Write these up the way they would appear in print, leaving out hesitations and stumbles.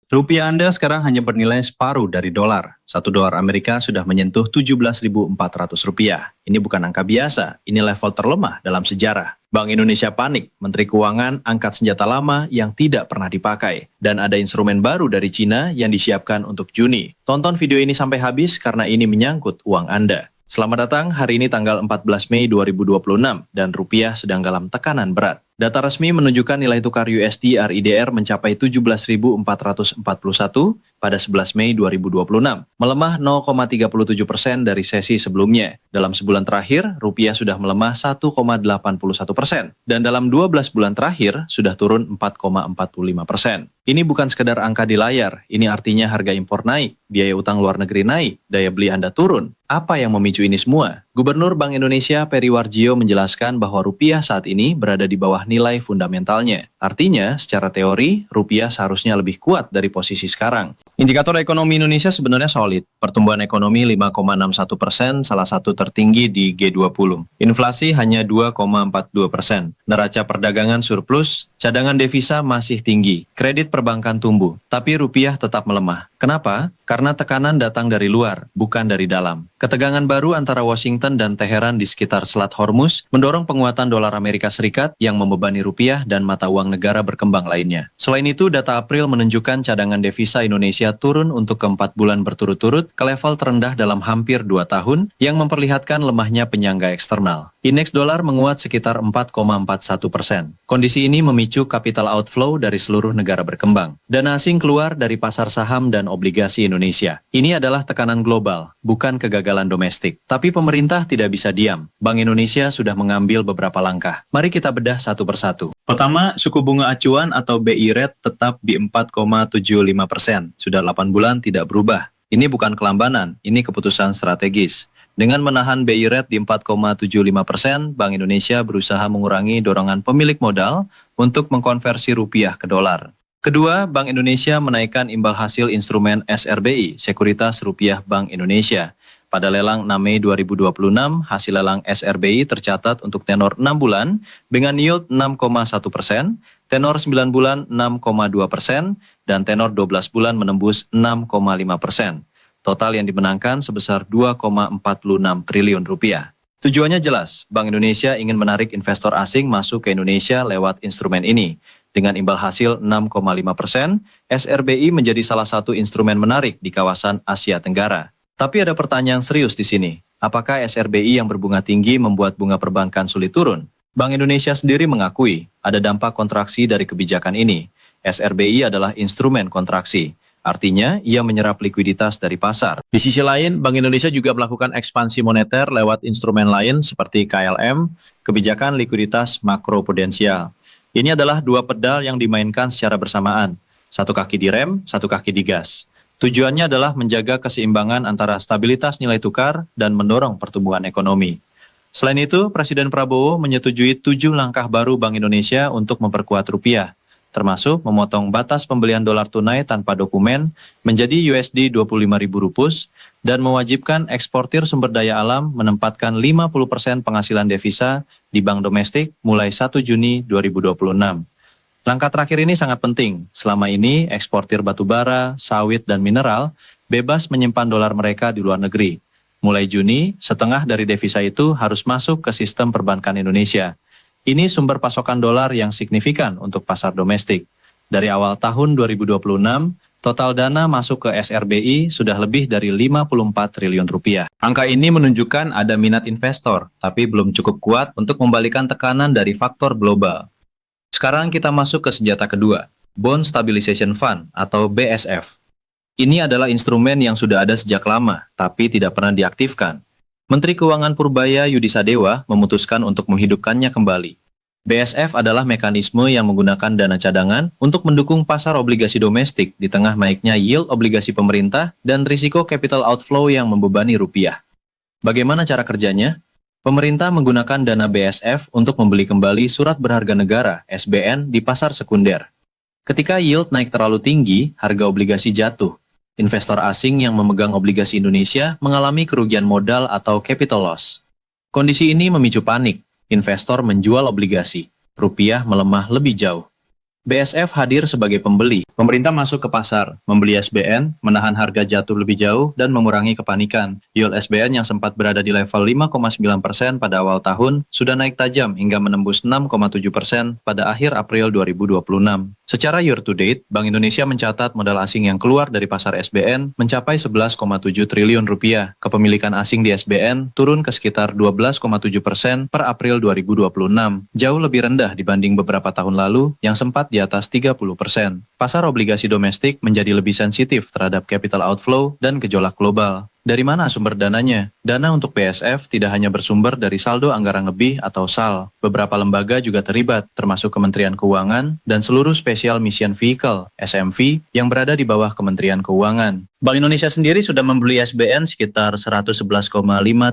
Rupiah Anda sekarang hanya bernilai separuh dari dolar. Satu dolar Amerika sudah menyentuh 17.400 rupiah. Ini bukan angka biasa, ini level terlemah dalam sejarah. Bank Indonesia panik, Menteri Keuangan angkat senjata lama yang tidak pernah dipakai. Dan ada instrumen baru dari Cina yang disiapkan untuk Juni. Tonton video ini sampai habis karena ini menyangkut uang Anda. Selamat datang, hari ini tanggal 14 Mei 2026 dan rupiah sedang dalam tekanan berat. Data resmi menunjukkan nilai tukar USD RIDR mencapai 17.441 pada 11 Mei 2026, melemah 0,37% dari sesi sebelumnya. Dalam sebulan terakhir, rupiah sudah melemah 1,81%, dan dalam 12 bulan terakhir sudah turun 4,45%. Ini bukan sekedar angka di layar, ini artinya harga impor naik, biaya utang luar negeri naik, daya beli Anda turun. Apa yang memicu ini semua? Gubernur Bank Indonesia Peri Warjio menjelaskan bahwa rupiah saat ini berada di bawah nilai fundamentalnya. Artinya, secara teori, rupiah seharusnya lebih kuat dari posisi sekarang. Indikator ekonomi Indonesia sebenarnya solid. Pertumbuhan ekonomi 5,61%, salah satu tertinggi di G20. Inflasi hanya 2,42%. Neraca perdagangan surplus, cadangan devisa masih tinggi. Kredit perbankan tumbuh, tapi rupiah tetap melemah. Kenapa? Karena tekanan datang dari luar, bukan dari dalam. Ketegangan baru antara Washington dan Teheran di sekitar Selat Hormuz mendorong penguatan dolar Amerika Serikat yang membebani rupiah dan mata uang negara berkembang lainnya. Selain itu, data April menunjukkan cadangan devisa Indonesia turun untuk keempat bulan berturut-turut ke level terendah dalam hampir 2 tahun yang memperlihatkan lemahnya penyangga eksternal. Indeks dolar menguat sekitar 4,41%. Kondisi ini memicu capital outflow dari seluruh negara berkembang. Dana asing keluar dari pasar saham dan obligasi Indonesia. Ini adalah tekanan global, bukan kegagalan domestik. Tapi pemerintah tidak bisa diam. Bank Indonesia sudah mengambil beberapa langkah. Mari kita bedah satu persatu. Pertama, suku bunga acuan atau BI rate tetap di 4,75%. Sudah 8 bulan tidak berubah. Ini bukan kelambanan, ini keputusan strategis. Dengan menahan BI rate di 4,75%, Bank Indonesia berusaha mengurangi dorongan pemilik modal untuk mengkonversi rupiah ke dolar. Kedua, Bank Indonesia menaikkan imbal hasil instrumen SRBI, Sekuritas Rupiah Bank Indonesia. Pada lelang 6 Mei 2026, hasil lelang SRBI tercatat untuk tenor 6 bulan dengan yield 6,1%, tenor 9 bulan 6,2%, dan tenor 12 bulan menembus 6,5%. Total yang dimenangkan sebesar 2,46 triliun rupiah. Tujuannya jelas, Bank Indonesia ingin menarik investor asing masuk ke Indonesia lewat instrumen ini. Dengan imbal hasil 6,5%, SRBI menjadi salah satu instrumen menarik di kawasan Asia Tenggara. Tapi ada pertanyaan serius di sini. Apakah SRBI yang berbunga tinggi membuat bunga perbankan sulit turun? Bank Indonesia sendiri mengakui ada dampak kontraksi dari kebijakan ini. SRBI adalah instrumen kontraksi. Artinya, ia menyerap likuiditas dari pasar. Di sisi lain, Bank Indonesia juga melakukan ekspansi moneter lewat instrumen lain seperti KLM, kebijakan likuiditas makroprudensial. Ini adalah dua pedal yang dimainkan secara bersamaan. Satu kaki direm, satu kaki digas. Tujuannya adalah menjaga keseimbangan antara stabilitas nilai tukar dan mendorong pertumbuhan ekonomi. Selain itu, Presiden Prabowo menyetujui 7 langkah baru Bank Indonesia untuk memperkuat rupiah, termasuk memotong batas pembelian dolar tunai tanpa dokumen menjadi USD 25.000 rupus dan mewajibkan eksportir sumber daya alam menempatkan 50% penghasilan devisa di bank domestik mulai 1 Juni 2026. Langkah terakhir ini sangat penting. Selama ini, eksportir batubara, sawit, dan mineral bebas menyimpan dolar mereka di luar negeri. Mulai Juni, setengah dari devisa itu harus masuk ke sistem perbankan Indonesia. Ini sumber pasokan dolar yang signifikan untuk pasar domestik. Dari awal tahun 2026, total dana masuk ke SRBI sudah lebih dari 54 triliun rupiah. Angka ini menunjukkan ada minat investor, tapi belum cukup kuat untuk membalikan tekanan dari faktor global. Sekarang kita masuk ke senjata kedua, Bond Stabilization Fund atau BSF. Ini adalah instrumen yang sudah ada sejak lama, tapi tidak pernah diaktifkan. Menteri Keuangan Purbaya Yudi Sadewa memutuskan untuk menghidupkannya kembali. BSF adalah mekanisme yang menggunakan dana cadangan untuk mendukung pasar obligasi domestik di tengah naiknya yield obligasi pemerintah dan risiko capital outflow yang membebani rupiah. Bagaimana cara kerjanya? Pemerintah menggunakan dana BSF untuk membeli kembali surat berharga negara (SBN) di pasar sekunder. Ketika yield naik terlalu tinggi, harga obligasi jatuh. Investor asing yang memegang obligasi Indonesia mengalami kerugian modal atau capital loss. Kondisi ini memicu panik. Investor menjual obligasi. Rupiah melemah lebih jauh. BSF hadir sebagai pembeli. Pemerintah masuk ke pasar, membeli SBN, menahan harga jatuh lebih jauh, dan mengurangi kepanikan. Yield SBN yang sempat berada di level 5,9% pada awal tahun sudah naik tajam hingga menembus 6,7% pada akhir April 2026. Secara year to date, Bank Indonesia mencatat modal asing yang keluar dari pasar SBN mencapai 11,7 triliun rupiah. Kepemilikan asing di SBN turun ke sekitar 12,7% per April 2026, jauh lebih rendah dibanding beberapa tahun lalu yang sempat di atas 30%. Pasar obligasi domestik menjadi lebih sensitif terhadap capital outflow dan gejolak global. Dari mana sumber dananya? Dana untuk BSF tidak hanya bersumber dari saldo anggaran lebih atau SAL. Beberapa lembaga juga terlibat, termasuk Kementerian Keuangan dan seluruh Special Mission Vehicle, SMV, yang berada di bawah Kementerian Keuangan. Bank Indonesia sendiri sudah membeli SBN sekitar 111,5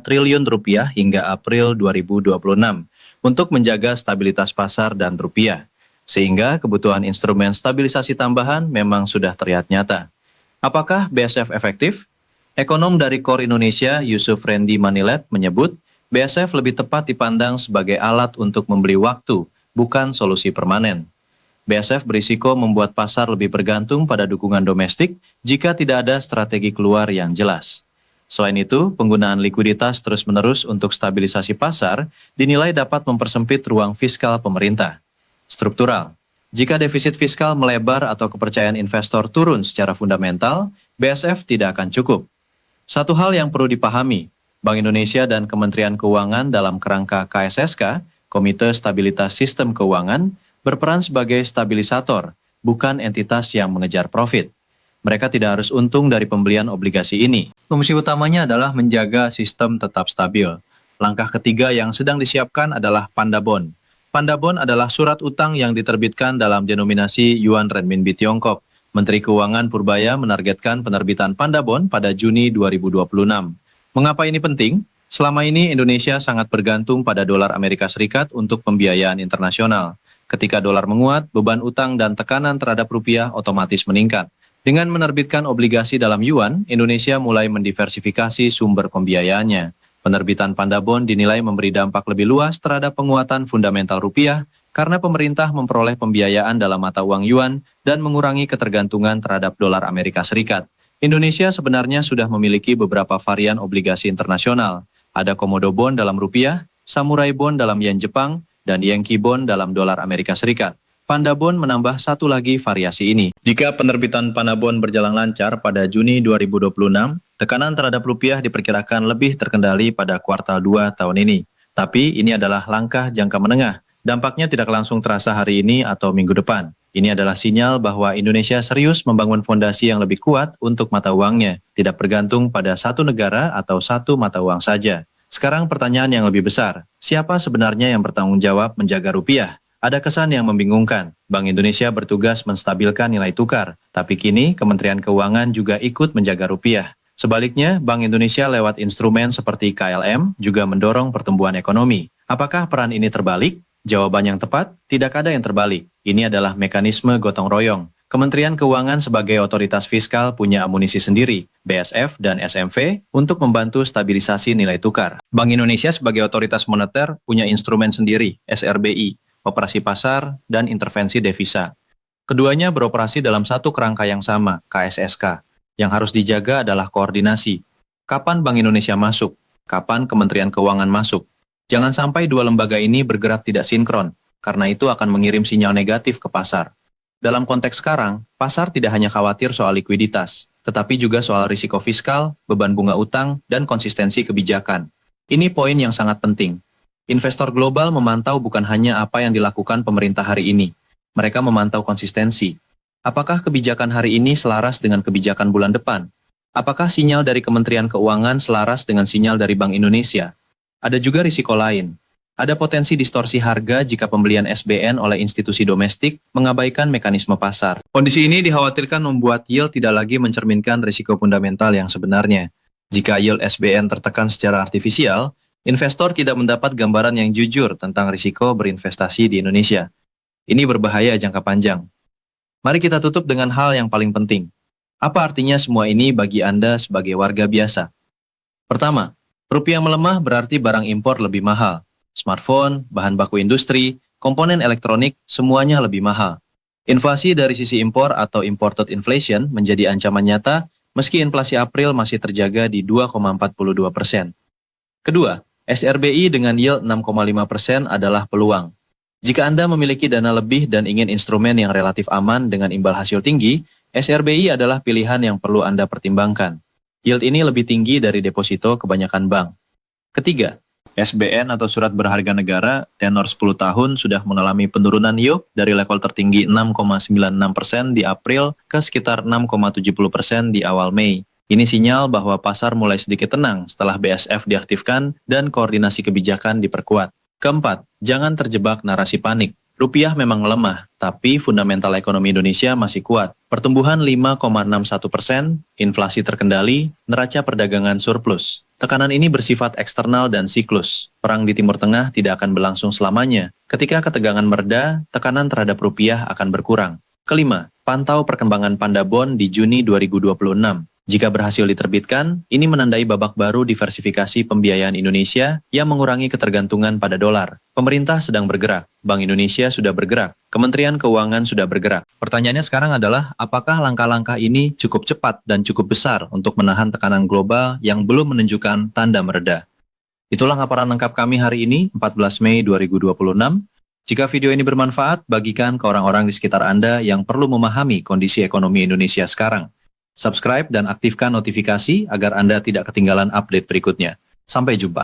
triliun rupiah hingga April 2026 untuk menjaga stabilitas pasar dan rupiah. Sehingga kebutuhan instrumen stabilisasi tambahan memang sudah terlihat nyata. Apakah BSF efektif? Ekonom dari Core Indonesia, Yusuf Randy Manilet, menyebut BSF lebih tepat dipandang sebagai alat untuk membeli waktu, bukan solusi permanen. BSF berisiko membuat pasar lebih bergantung pada dukungan domestik jika tidak ada strategi keluar yang jelas. Selain itu, penggunaan likuiditas terus-menerus untuk stabilisasi pasar dinilai dapat mempersempit ruang fiskal pemerintah. Struktural. Jika defisit fiskal melebar atau kepercayaan investor turun secara fundamental, BSF tidak akan cukup. Satu hal yang perlu dipahami, Bank Indonesia dan Kementerian Keuangan dalam kerangka KSSK, Komite Stabilitas Sistem Keuangan, berperan sebagai stabilisator, bukan entitas yang mengejar profit. Mereka tidak harus untung dari pembelian obligasi ini. Fungsi utamanya adalah menjaga sistem tetap stabil. Langkah ketiga yang sedang disiapkan adalah Pandabon. Pandabon adalah surat utang yang diterbitkan dalam denominasi Yuan Renminbi Tiongkok. Menteri Keuangan Purbaya menargetkan penerbitan Pandabon pada Juni 2026. Mengapa ini penting? Selama ini Indonesia sangat bergantung pada dolar Amerika Serikat untuk pembiayaan internasional. Ketika dolar menguat, beban utang dan tekanan terhadap rupiah otomatis meningkat. Dengan menerbitkan obligasi dalam Yuan, Indonesia mulai mendiversifikasi sumber pembiayaannya. Penerbitan Pandabon dinilai memberi dampak lebih luas terhadap penguatan fundamental rupiah karena pemerintah memperoleh pembiayaan dalam mata uang Yuan dan mengurangi ketergantungan terhadap dolar Amerika Serikat. Indonesia sebenarnya sudah memiliki beberapa varian obligasi internasional. Ada Komodo Bond dalam rupiah, Samurai Bond dalam yen Jepang, dan Yankee Bond dalam dolar Amerika Serikat. Pandabon menambah satu lagi variasi ini. Jika penerbitan Pandabon berjalan lancar pada Juni 2026, tekanan terhadap rupiah diperkirakan lebih terkendali pada kuartal 2 tahun ini. Tapi ini adalah langkah jangka menengah. Dampaknya tidak langsung terasa hari ini atau minggu depan. Ini adalah sinyal bahwa Indonesia serius membangun fondasi yang lebih kuat untuk mata uangnya, tidak bergantung pada satu negara atau satu mata uang saja. Sekarang pertanyaan yang lebih besar, siapa sebenarnya yang bertanggung jawab menjaga rupiah? Ada kesan yang membingungkan. Bank Indonesia bertugas menstabilkan nilai tukar, tapi kini Kementerian Keuangan juga ikut menjaga rupiah. Sebaliknya, Bank Indonesia lewat instrumen seperti KLM juga mendorong pertumbuhan ekonomi. Apakah peran ini terbalik? Jawaban yang tepat, tidak ada yang terbalik. Ini adalah mekanisme gotong royong. Kementerian Keuangan sebagai otoritas fiskal punya amunisi sendiri, BSF dan SMV, untuk membantu stabilisasi nilai tukar. Bank Indonesia sebagai otoritas moneter punya instrumen sendiri, SRBI, operasi pasar, dan intervensi devisa. Keduanya beroperasi dalam satu kerangka yang sama, KSSK. Yang harus dijaga adalah koordinasi. Kapan Bank Indonesia masuk? Kapan Kementerian Keuangan masuk? Jangan sampai dua lembaga ini bergerak tidak sinkron, karena itu akan mengirim sinyal negatif ke pasar. Dalam konteks sekarang, pasar tidak hanya khawatir soal likuiditas, tetapi juga soal risiko fiskal, beban bunga utang, dan konsistensi kebijakan. Ini poin yang sangat penting. Investor global memantau bukan hanya apa yang dilakukan pemerintah hari ini. Mereka memantau konsistensi. Apakah kebijakan hari ini selaras dengan kebijakan bulan depan? Apakah sinyal dari Kementerian Keuangan selaras dengan sinyal dari Bank Indonesia? Ada juga risiko lain. Ada potensi distorsi harga jika pembelian SBN oleh institusi domestik mengabaikan mekanisme pasar. Kondisi ini dikhawatirkan membuat yield tidak lagi mencerminkan risiko fundamental yang sebenarnya. Jika yield SBN tertekan secara artifisial, investor tidak mendapat gambaran yang jujur tentang risiko berinvestasi di Indonesia. Ini berbahaya jangka panjang. Mari kita tutup dengan hal yang paling penting. Apa artinya semua ini bagi Anda sebagai warga biasa? Pertama, rupiah melemah berarti barang impor lebih mahal. Smartphone, bahan baku industri, komponen elektronik, semuanya lebih mahal. Inflasi dari sisi impor atau imported inflation menjadi ancaman nyata meski inflasi April masih terjaga di 2,42%. Kedua, SRBI dengan yield 6,5% adalah peluang. Jika Anda memiliki dana lebih dan ingin instrumen yang relatif aman dengan imbal hasil tinggi, SRBI adalah pilihan yang perlu Anda pertimbangkan. Yield ini lebih tinggi dari deposito kebanyakan bank. Ketiga, SBN atau surat berharga negara tenor 10 tahun sudah mengalami penurunan yield dari level tertinggi 6,96% di April ke sekitar 6,70% di awal Mei. Ini sinyal bahwa pasar mulai sedikit tenang setelah BSF diaktifkan dan koordinasi kebijakan diperkuat. Keempat, jangan terjebak narasi panik. Rupiah memang lemah, tapi fundamental ekonomi Indonesia masih kuat. Pertumbuhan 5,61%, inflasi terkendali, neraca perdagangan surplus. Tekanan ini bersifat eksternal dan siklus. Perang di Timur Tengah tidak akan berlangsung selamanya. Ketika ketegangan mereda, tekanan terhadap rupiah akan berkurang. Kelima, pantau perkembangan Panda Bond di Juni 2026. Jika berhasil diterbitkan, ini menandai babak baru diversifikasi pembiayaan Indonesia yang mengurangi ketergantungan pada dolar. Pemerintah sedang bergerak, Bank Indonesia sudah bergerak, Kementerian Keuangan sudah bergerak. Pertanyaannya sekarang adalah, apakah langkah-langkah ini cukup cepat dan cukup besar untuk menahan tekanan global yang belum menunjukkan tanda mereda? Itulah laporan lengkap kami hari ini, 14 Mei 2026. Jika video ini bermanfaat, bagikan ke orang-orang di sekitar Anda yang perlu memahami kondisi ekonomi Indonesia sekarang. Subscribe dan aktifkan notifikasi agar Anda tidak ketinggalan update berikutnya. Sampai jumpa.